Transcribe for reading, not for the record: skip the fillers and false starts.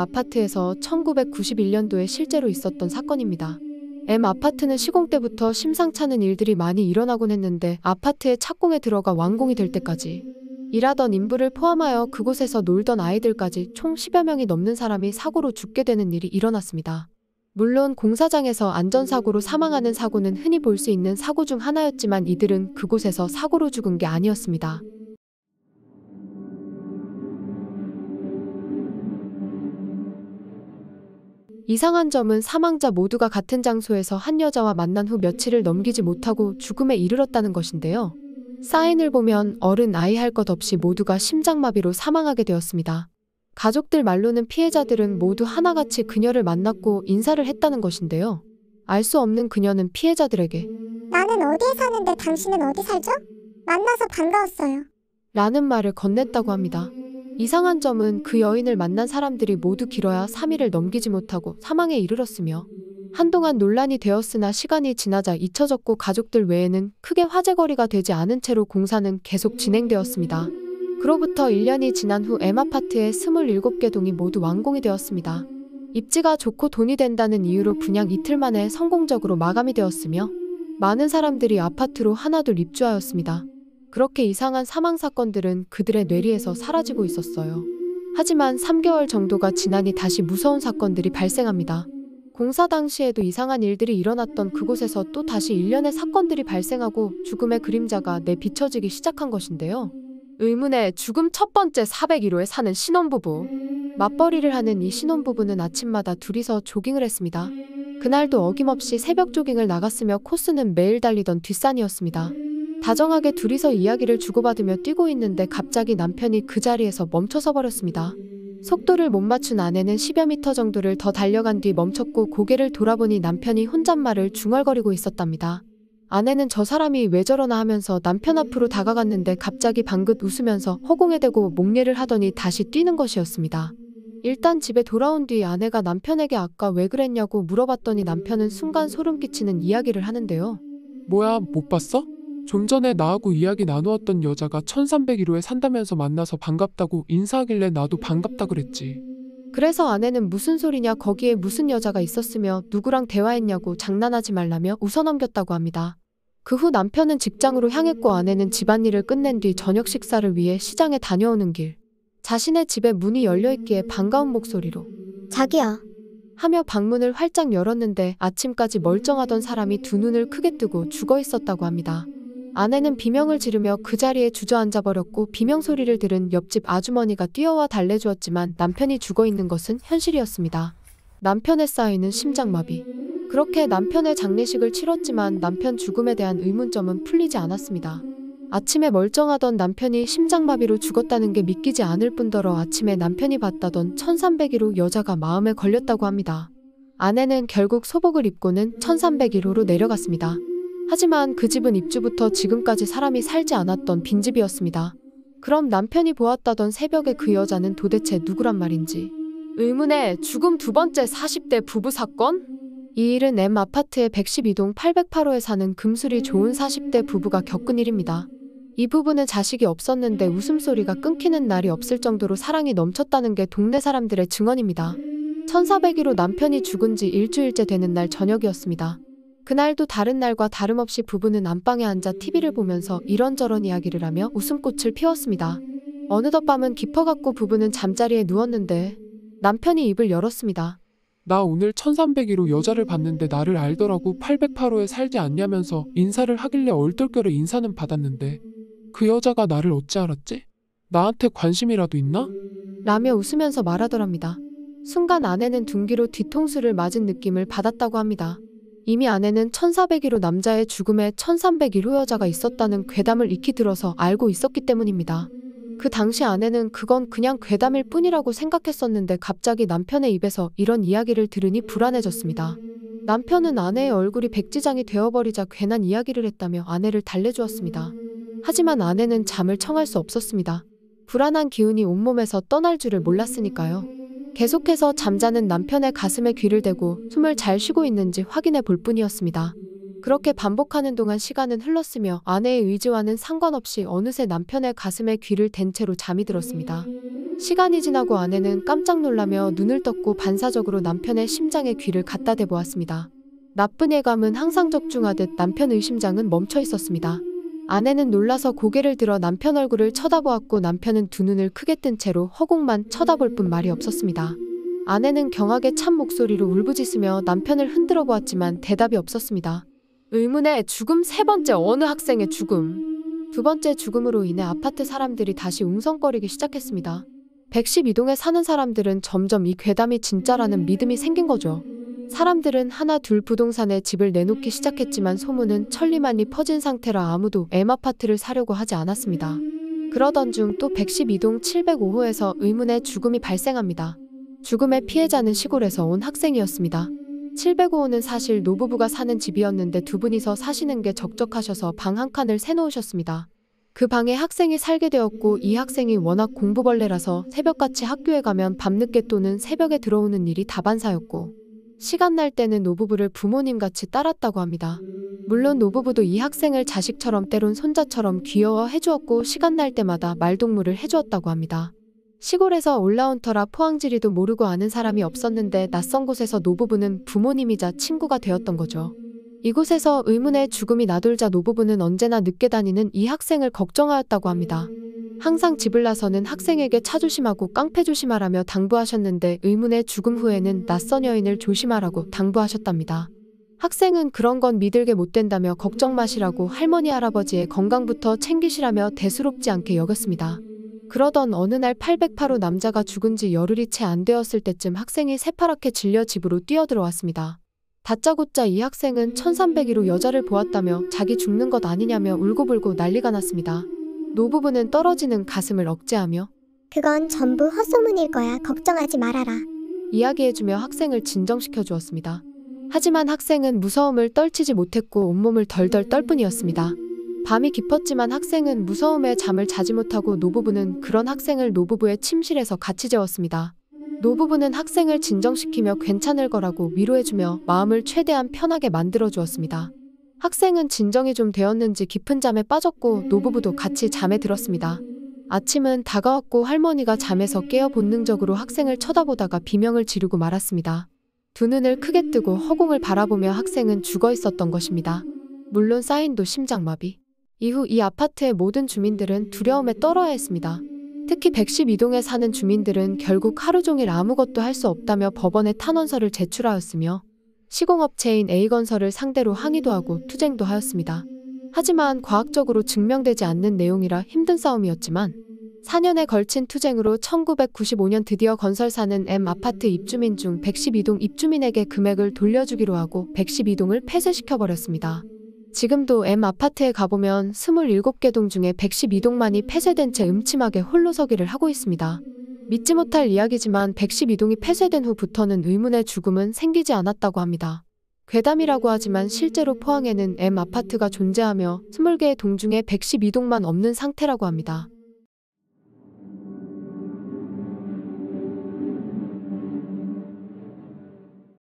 아파트에서 1991년도에 실제로 있었던 사건입니다. M 아파트는 시공 때부터 심상찮은 일들이 많이 일어나곤 했는데 아파트의 착공에 들어가 완공이 될 때까지 일하던 인부를 포함하여 그곳에서 놀던 아이들까지 총 10여 명이 넘는 사람이 사고로 죽게 되는 일이 일어났습니다. 물론 공사장에서 안전사고로 사망하는 사고는 흔히 볼 수 있는 사고 중 하나였지만 이들은 그곳에서 사고로 죽은 게 아니었습니다. 이상한 점은 사망자 모두가 같은 장소에서 한 여자와 만난 후 며칠을 넘기지 못하고 죽음에 이르렀다는 것인데요. 사인을 보면 어른 아이 할 것 없이 모두가 심장마비로 사망하게 되었습니다. 가족들 말로는 피해자들은 모두 하나같이 그녀를 만났고 인사를 했다는 것인데요. 알 수 없는 그녀는 피해자들에게 나는 어디에 사는데 당신은 어디 살죠? 만나서 반가웠어요. 라는 말을 건넸다고 합니다. 이상한 점은 그 여인을 만난 사람들이 모두 길어야 3일을 넘기지 못하고 사망에 이르렀으며 한동안 논란이 되었으나 시간이 지나자 잊혀졌고 가족들 외에는 크게 화제거리가 되지 않은 채로 공사는 계속 진행되었습니다. 그로부터 1년이 지난 후 M아파트의 27개 동이 모두 완공이 되었습니다. 입지가 좋고 돈이 된다는 이유로 분양 이틀 만에 성공적으로 마감이 되었으며 많은 사람들이 아파트로 하나둘 입주하였습니다. 그렇게 이상한 사망 사건들은 그들의 뇌리에서 사라지고 있었어요. 하지만 3개월 정도가 지나니 다시 무서운 사건들이 발생합니다. 공사 당시에도 이상한 일들이 일어났던 그곳에서 또 다시 일련의 사건들이 발생하고 죽음의 그림자가 내비쳐지기 시작한 것인데요. 의문의 죽음 첫 번째 401호에 사는 신혼부부. 맞벌이를 하는 이 신혼부부는 아침마다 둘이서 조깅을 했습니다. 그날도 어김없이 새벽 조깅을 나갔으며 코스는 매일 달리던 뒷산이었습니다. 다정하게 둘이서 이야기를 주고받으며 뛰고 있는데 갑자기 남편이 그 자리에서 멈춰서 버렸습니다. 속도를 못 맞춘 아내는 10여 미터 정도를 더 달려간 뒤 멈췄고 고개를 돌아보니 남편이 혼잣말을 중얼거리고 있었답니다. 아내는 저 사람이 왜 저러나 하면서 남편 앞으로 다가갔는데 갑자기 방긋 웃으면서 허공에 대고 목례를 하더니 다시 뛰는 것이었습니다. 일단 집에 돌아온 뒤 아내가 남편에게 아까 왜 그랬냐고 물어봤더니 남편은 순간 소름 끼치는 이야기를 하는데요. 뭐야, 못 봤어? 좀 전에 나하고 이야기 나누었던 여자가 1301호에 산다면서 만나서 반갑다고 인사하길래 나도 반갑다 그랬지. 그래서 아내는 무슨 소리냐, 거기에 무슨 여자가 있었으며 누구랑 대화했냐고 장난하지 말라며 웃어넘겼다고 합니다. 그 후 남편은 직장으로 향했고 아내는 집안일을 끝낸 뒤 저녁 식사를 위해 시장에 다녀오는 길 자신의 집에 문이 열려있기에 반가운 목소리로 자기야. 하며 방문을 활짝 열었는데 아침까지 멀쩡하던 사람이 두 눈을 크게 뜨고 죽어 있었다고 합니다. 아내는 비명을 지르며 그 자리에 주저앉아 버렸고 비명 소리를 들은 옆집 아주머니가 뛰어와 달래주었지만 남편이 죽어 있는 것은 현실이었습니다. 남편의 쌓이는 심장마비. 그렇게 남편의 장례식을 치렀지만 남편 죽음에 대한 의문점은 풀리지 않았습니다. 아침에 멀쩡하던 남편이 심장마비로 죽었다는 게 믿기지 않을 뿐더러 아침에 남편이 봤다던 1301호 여자가 마음에 걸렸다고 합니다. 아내는 결국 소복을 입고는 1301호로 내려갔습니다. 하지만 그 집은 입주부터 지금까지 사람이 살지 않았던 빈집이었습니다. 그럼 남편이 보았다던 새벽에 그 여자는 도대체 누구란 말인지. 의문의 죽음 두 번째 40대 부부 사건? 이 일은 M 아파트의 112동 808호에 사는 금술이 좋은 40대 부부가 겪은 일입니다. 이 부부는 자식이 없었는데 웃음소리가 끊기는 날이 없을 정도로 사랑이 넘쳤다는 게 동네 사람들의 증언입니다. 1401호 남편이 죽은 지 일주일째 되는 날 저녁이었습니다. 그날도 다른 날과 다름없이 부부는 안방에 앉아 TV를 보면서 이런저런 이야기를 하며 웃음꽃을 피웠습니다. 어느덧 밤은 깊어갔고 부부는 잠자리에 누웠는데 남편이 입을 열었습니다. 나 오늘 1301호 여자를 봤는데 나를 알더라고. 808호에 살지 않냐면서 인사를 하길래 얼떨결에 인사는 받았는데 그 여자가 나를 어찌 알았지? 나한테 관심이라도 있나? 라며 웃으면서 말하더랍니다. 순간 아내는 둔기로 뒤통수를 맞은 느낌을 받았다고 합니다. 이미 아내는 1401호 남자의 죽음에 1301호 여자가 있었다는 괴담을 익히 들어서 알고 있었기 때문입니다. 그 당시 아내는 그건 그냥 괴담일 뿐이라고 생각했었는데 갑자기 남편의 입에서 이런 이야기를 들으니 불안해졌습니다. 남편은 아내의 얼굴이 백지장이 되어버리자 괜한 이야기를 했다며 아내를 달래주었습니다. 하지만 아내는 잠을 청할 수 없었습니다. 불안한 기운이 온몸에서 떠날 줄을 몰랐으니까요. 계속해서 잠자는 남편의 가슴에 귀를 대고 숨을 잘 쉬고 있는지 확인해 볼 뿐이었습니다. 그렇게 반복하는 동안 시간은 흘렀으며 아내의 의지와는 상관없이 어느새 남편의 가슴에 귀를 댄 채로 잠이 들었습니다. 시간이 지나고 아내는 깜짝 놀라며 눈을 떴고 반사적으로 남편의 심장에 귀를 갖다 대보았습니다. 나쁜 예감은 항상 적중하듯 남편의 심장은 멈춰 있었습니다. 아내는 놀라서 고개를 들어 남편 얼굴을 쳐다보았고 남편은 두 눈을 크게 뜬 채로 허공만 쳐다볼 뿐 말이 없었습니다. 아내는 경악에 찬 목소리로 울부짖으며 남편을 흔들어 보았지만 대답이 없었습니다. 의문의 죽음, 세 번째 어느 학생의 죽음. 두 번째 죽음으로 인해 아파트 사람들이 다시 웅성거리기 시작했습니다. 112동에 사는 사람들은 점점 이 괴담이 진짜라는 믿음이 생긴 거죠. 사람들은 하나 둘 부동산에 집을 내놓기 시작했지만 소문은 천리만리 퍼진 상태라 아무도 M아파트를 사려고 하지 않았습니다. 그러던 중 또 112동 705호에서 의문의 죽음이 발생합니다. 죽음의 피해자는 시골에서 온 학생이었습니다. 705호는 사실 노부부가 사는 집이었는데 두 분이서 사시는 게 적적하셔서 방 한 칸을 새놓으셨습니다. 그 방에 학생이 살게 되었고 이 학생이 워낙 공부벌레라서 새벽같이 학교에 가면 밤늦게 또는 새벽에 들어오는 일이 다반사였고 시간 날 때는 노부부를 부모님같이 따랐다고 합니다. 물론 노부부도 이 학생을 자식처럼 때론 손자처럼 귀여워 해주었고 시간 날 때마다 말동무를 해주었다고 합니다. 시골에서 올라온 터라 포항지리도 모르고 아는 사람이 없었는데 낯선 곳에서 노부부는 부모님이자 친구가 되었던 거죠. 이곳에서 의문의 죽음이 나돌자 노부부는 언제나 늦게 다니는 이 학생을 걱정하였다고 합니다. 항상 집을 나서는 학생에게 차 조심하고 깡패 조심하라며 당부하셨는데 의문의 죽음 후에는 낯선 여인을 조심하라고 당부하셨답니다. 학생은 그런 건 믿을게 못 된다며 걱정 마시라고 할머니 할아버지의 건강부터 챙기시라며 대수롭지 않게 여겼습니다. 그러던 어느 날 808호 남자가 죽은 지 열흘이 채 안 되었을 때쯤 학생이 새파랗게 질려 집으로 뛰어들어왔습니다. 다짜고짜 이 학생은 1301호 여자를 보았다며 자기 죽는 것 아니냐며 울고불고 난리가 났습니다. 노부부는 떨어지는 가슴을 억제하며 그건 전부 헛소문일 거야. 걱정하지 말아라. 이야기해주며 학생을 진정시켜 주었습니다. 하지만 학생은 무서움을 떨치지 못했고 온몸을 덜덜 떨 뿐이었습니다. 밤이 깊었지만 학생은 무서움에 잠을 자지 못하고 노부부는 그런 학생을 노부부의 침실에서 같이 재웠습니다. 노부부는 학생을 진정시키며 괜찮을 거라고 위로해주며 마음을 최대한 편하게 만들어 주었습니다. 학생은 진정이 좀 되었는지 깊은 잠에 빠졌고 노부부도 같이 잠에 들었습니다. 아침은 다가왔고 할머니가 잠에서 깨어 본능적으로 학생을 쳐다보다가 비명을 지르고 말았습니다. 두 눈을 크게 뜨고 허공을 바라보며 학생은 죽어 있었던 것입니다. 물론 사인도 심장마비. 이후 이 아파트의 모든 주민들은 두려움에 떨어야 했습니다. 특히 112동에 사는 주민들은 결국 하루 종일 아무것도 할 수 없다며 법원에 탄원서를 제출하였으며 시공업체인 A건설을 상대로 항의도 하고 투쟁도 하였습니다. 하지만 과학적으로 증명되지 않는 내용이라 힘든 싸움이었지만 4년에 걸친 투쟁으로 1995년 드디어 건설사는 M아파트 입주민 중 112동 입주민에게 금액을 돌려주기로 하고 112동을 폐쇄시켜버렸습니다. 지금도 M아파트에 가보면 27개 동 중에 112동만이 폐쇄된 채 음침하게 홀로서기를 하고 있습니다. 믿지 못할 이야기지만 112동이 폐쇄된 후부터는 의문의 죽음은 생기지 않았다고 합니다. 괴담이라고 하지만 실제로 포항에는 M아파트가 존재하며 20개의 동 중에 112동만 없는 상태라고 합니다.